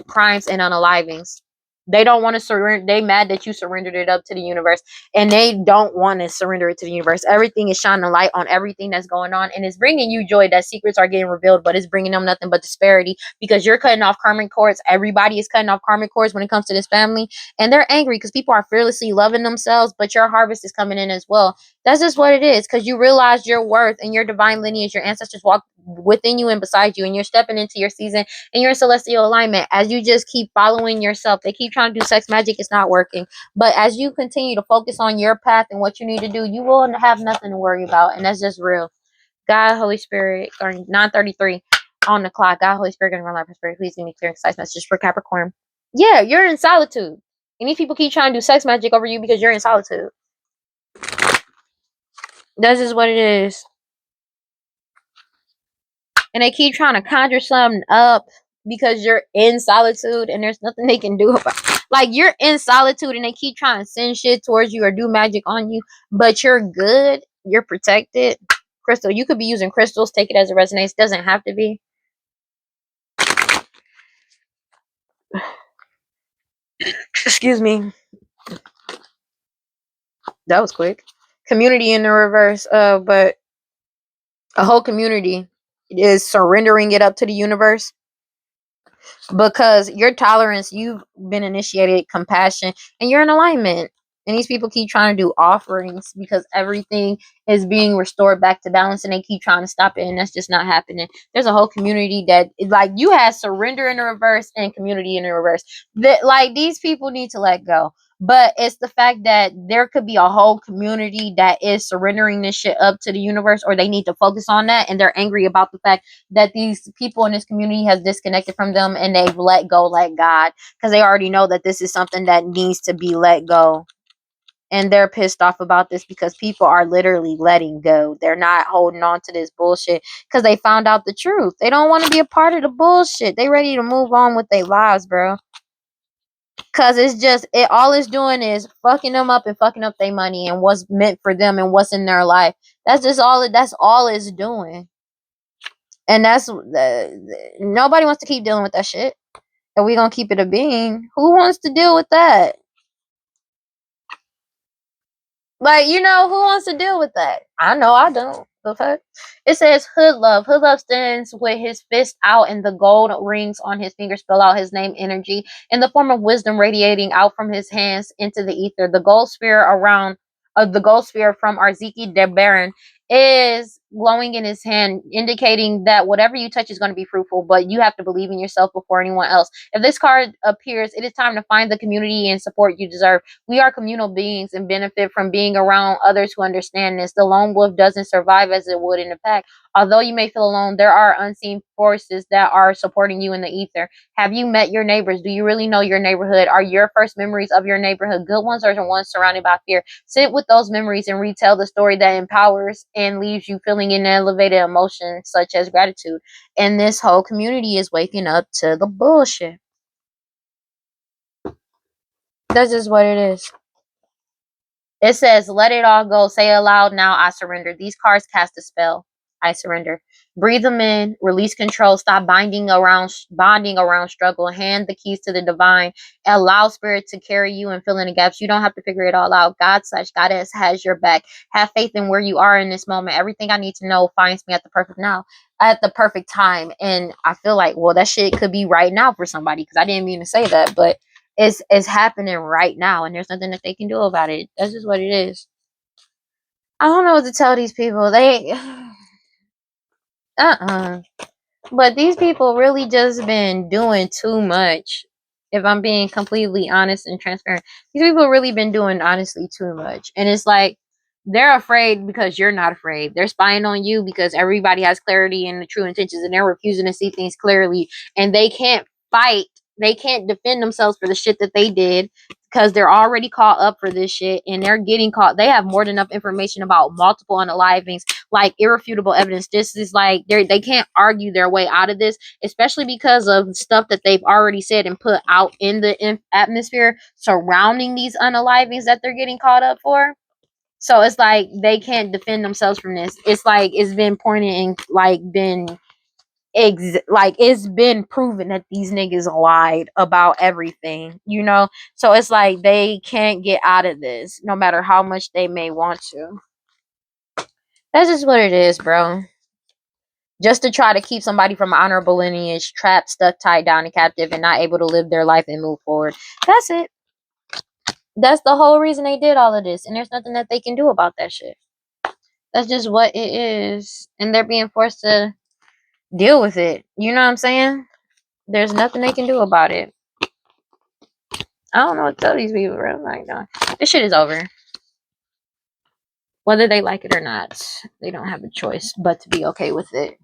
crimes and unalivings. They don't want to surrender. They mad that you surrendered it up to the universe, and they don't want to surrender it to the universe. Everything is shining a light on everything that's going on, and it's bringing you joy that secrets are getting revealed, but it's bringing them nothing but disparity because you're cutting off karmic cords. Everybody is cutting off karmic cords when it comes to this family, and they're angry because people are fearlessly loving themselves, but your harvest is coming in as well. That's just what it is, because you realize your worth and your divine lineage. Your ancestors walk within you and beside you, and you're stepping into your season and your celestial alignment as you just keep following yourself. They keep trying to do sex magic. It's not working. But as you continue to focus on your path and what you need to do, you will have nothing to worry about, and that's just real. God, Holy Spirit, 9:33 on the clock. God, Holy Spirit, gonna run life prosperity. Please give me clear and concise messages for Capricorn. Yeah, you're in solitude, and these people keep trying to do sex magic over you because you're in solitude. That's just what it is. And they keep trying to conjure something up because you're in solitude, and there's nothing they can do about it. Like, you're in solitude and they keep trying to send shit towards you or do magic on you, but you're good. You're protected. Crystal, you could be using crystals. Take it as it resonates. Doesn't have to be. Excuse me. That was quick. Community in the reverse. But a whole community is surrendering it up to the universe because your tolerance, you've been initiated compassion, and you're in alignment. And these people keep trying to do offerings because everything is being restored back to balance, and they keep trying to stop it, and that's just not happening. There's a whole community that, like, you had surrender in the reverse and community in the reverse. That, like, these people need to let go. But it's the fact that there could be a whole community that is surrendering this shit up to the universe, or they need to focus on that, and they're angry about the fact that these people in this community has disconnected from them, and they've let go like God, because they already know that this is something that needs to be let go. And they're pissed off about this because people are literally letting go. They're not holding on to this bullshit because they found out the truth. They don't want to be a part of the bullshit. They ready to move on with their lives, bro. Cause it's just all it's doing is fucking them up and fucking up their money and what's meant for them and what's in their life. That's just all that's all it's doing. And that's nobody wants to keep dealing with that shit. And we gonna keep it a being. Who wants to deal with that? Like, who wants to deal with that? I know I don't. The fuck? It says Hood Love. Hood Love stands with his fist out and the gold rings on his fingers spell out his name energy in the form of wisdom radiating out from his hands into the ether. The gold sphere from Arziki de Baron is glowing in his hand, indicating that whatever you touch is going to be fruitful, but you have to believe in yourself before anyone else. If this card appears, it is time to find the community and support you deserve. We are communal beings and benefit from being around others who understand this. The lone wolf doesn't survive as it would in a pack. Although you may feel alone, there are unseen forces that are supporting you in the ether. Have you met your neighbors? Do you really know your neighborhood? Are your first memories of your neighborhood good ones or the ones surrounded by fear? Sit with those memories and retell the story that empowers and leaves you feeling an elevated emotion such as gratitude. And this whole community is waking up to the bullshit. That's just what it is. It says, let it all go. Say aloud now, I surrender. These cards cast a spell. I surrender. Breathe them in. Release control. Stop bonding around struggle. Hand the keys to the divine. Allow spirit to carry you and fill in the gaps. You don't have to figure it all out. Goddess has your back. Have faith in where you are in this moment. Everything I need to know finds me at the perfect time. And I feel like, well, that shit could be right now for somebody, because I didn't mean to say that, but it's happening right now, and there's nothing that they can do about it. That's just what it is. I don't know what to tell these people. They but these people really just been doing too much. If I'm being completely honest and transparent, these people really been doing honestly too much. And it's like they're afraid because you're not afraid. They're spying on you because everybody has clarity and the true intentions, and they're refusing to see things clearly. And they can't fight. They can't defend themselves for the shit that they did because they're already caught up for this shit, and they're getting caught. They have more than enough information about multiple unalivings, like irrefutable evidence. This is like they can't argue their way out of this, especially because of stuff that they've already said and put out in the atmosphere surrounding these unalivings that they're getting caught up for. So it's like they can't defend themselves from this. It's like it's been pointed and like it's been proven that these niggas lied about everything. So it's like they can't get out of this no matter how much they may want to. That's just what it is, bro. Just to try to keep somebody from honorable lineage trapped, stuck, tied down, and captive, and not able to live their life and move forward. That's it. That's the whole reason they did all of this, and there's nothing that they can do about that shit. That's just what it is, and they're being forced to deal with it. You know what I'm saying? There's nothing they can do about it. I don't know what to tell these people, bro. Like, no, this shit is over. Whether they like it or not, they don't have a choice but to be okay with it.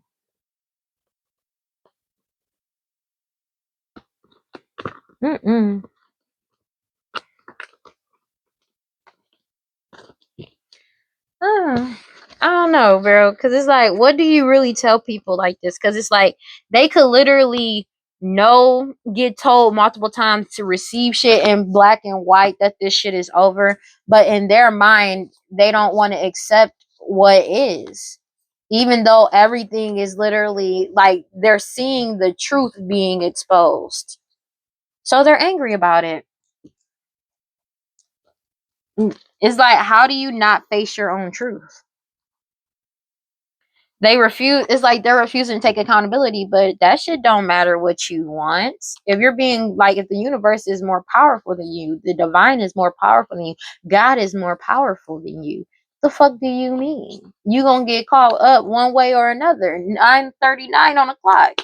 Mm-mm. I don't know, bro. Because it's like, what do you really tell people like this? Because it's like they could literally get told multiple times to receive shit in black and white that this shit is over, but in their mind, they don't want to accept what is. Even though everything is literally like they're seeing the truth being exposed. So they're angry about it. It's like, how do you not face your own truth? They refuse. It's like they're refusing to take accountability, but that shit don't matter what you want. If you're being like, if the universe is more powerful than you, the divine is more powerful than you, God is more powerful than you, the fuck do you mean? You gonna get caught up one way or another. 9:39 on the clock.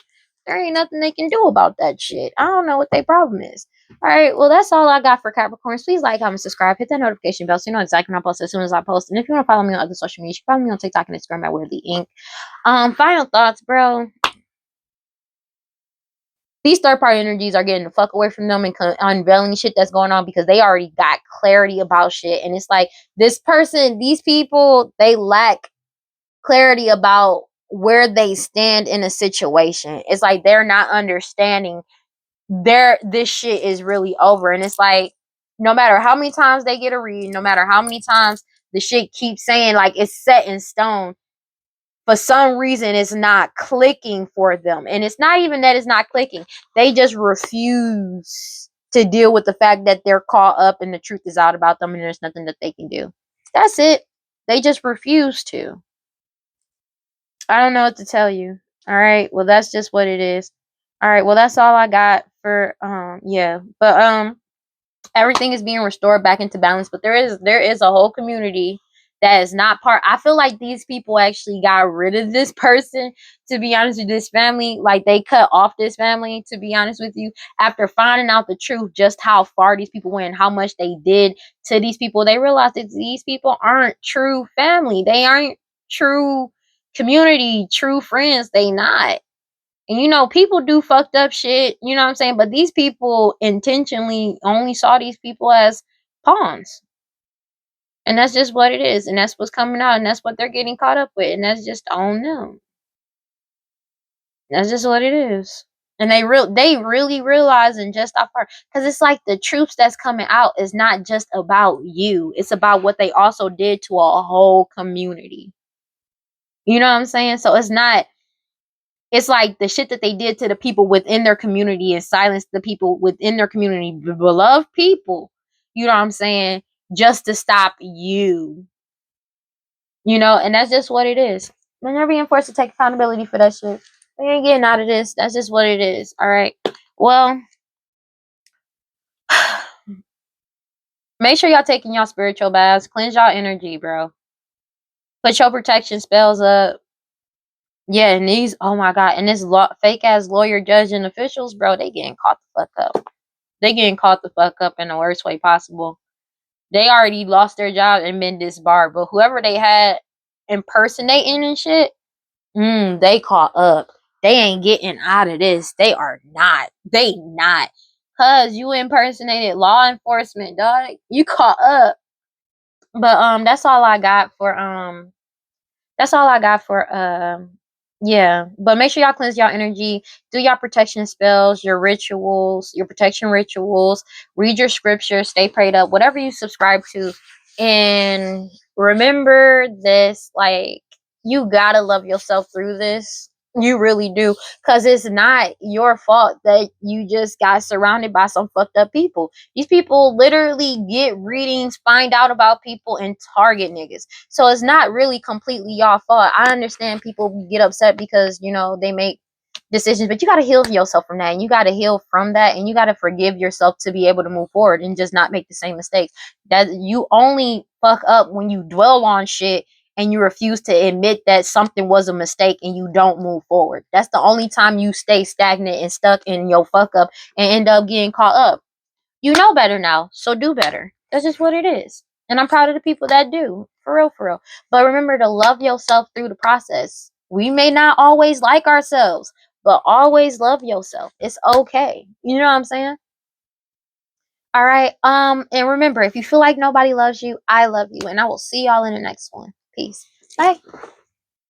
There ain't nothing they can do about that shit. I don't know what their problem is. All right, well, that's all I got for Capricorns. Please like, comment, subscribe, hit that notification bell so you know exactly when I post as soon as I post. And if you want to follow me on other social media, you can follow me on TikTok and Instagram at WeirdLee Inc. Final thoughts, bro. These third party energies are getting the fuck away from them and unveiling shit that's going on because they already got clarity about shit. And it's like this person, these people, they lack clarity about where they stand in a situation. It's like they're not understanding this shit is really over. And it's like no matter how many times they get a read, no matter how many times the shit keeps saying like it's set in stone, for some reason it's not clicking for them. And it's not even that it's not clicking. They just refuse to deal with the fact that they're caught up and the truth is out about them and there's nothing that they can do. That's it. They just refuse to. I don't know what to tell you. All right. Well, that's just what it is. All right. Well, that's all I got for yeah. But everything is being restored back into balance, but there is a whole community that is not part. I feel like these people actually got rid of this person, to be honest with this family. Like they cut off this family, to be honest with you, after finding out the truth, just how far these people went and how much they did to these people. They realized that these people aren't true family. They aren't true community, true friends. They not. And you know, people do fucked up shit, you know what I'm saying? But these people intentionally only saw these people as pawns. And that's just what it is. And that's what's coming out. And that's what they're getting caught up with. And that's just on them. That's just what it is. And they really realizing just how far, because it's like the truth that's coming out is not just about you. It's about what they also did to a whole community. You know what I'm saying? So it's like the shit that they did to the people within their community and silenced the people within their community, beloved people, you know what I'm saying, just to stop you, you know, and that's just what it is. When they're being forced to take accountability for that shit, they ain't getting out of this. That's just what it is. All right. Well, make sure y'all taking y'all spiritual baths, cleanse y'all energy, bro. Put your protection spells up. Yeah, and these, oh my God, and this fake ass lawyer, judge, and officials, bro, they getting caught the fuck up. They getting caught the fuck up in the worst way possible. They already lost their job and been disbarred. But whoever they had impersonating and shit, they caught up. They ain't getting out of this. They are not. They not. Cause you impersonated law enforcement, dog. You caught up. But that's all I got for yeah. But make sure y'all cleanse y'all energy, do y'all protection spells, your rituals, your protection rituals, read your scriptures, stay prayed up, whatever you subscribe to. And remember this, like, you gotta love yourself through this. You really do. Cause it's not your fault that you just got surrounded by some fucked up people. These people literally get readings, find out about people, and target niggas. So it's not really completely y'all fault. I understand people get upset because, you know, they make decisions, but you got to heal yourself from that. And you got to heal from that. And you got to forgive yourself to be able to move forward and just not make the same mistakes. That you only fuck up when you dwell on shit and you refuse to admit that something was a mistake and you don't move forward. That's the only time you stay stagnant and stuck in your fuck up and end up getting caught up. You know better now, so do better. That's just what it is. And I'm proud of the people that do. For real, for real. But remember to love yourself through the process. We may not always like ourselves, but always love yourself. It's okay. You know what I'm saying? All right. And remember, if you feel like nobody loves you, I love you. And I will see y'all in the next one. Peace. Bye.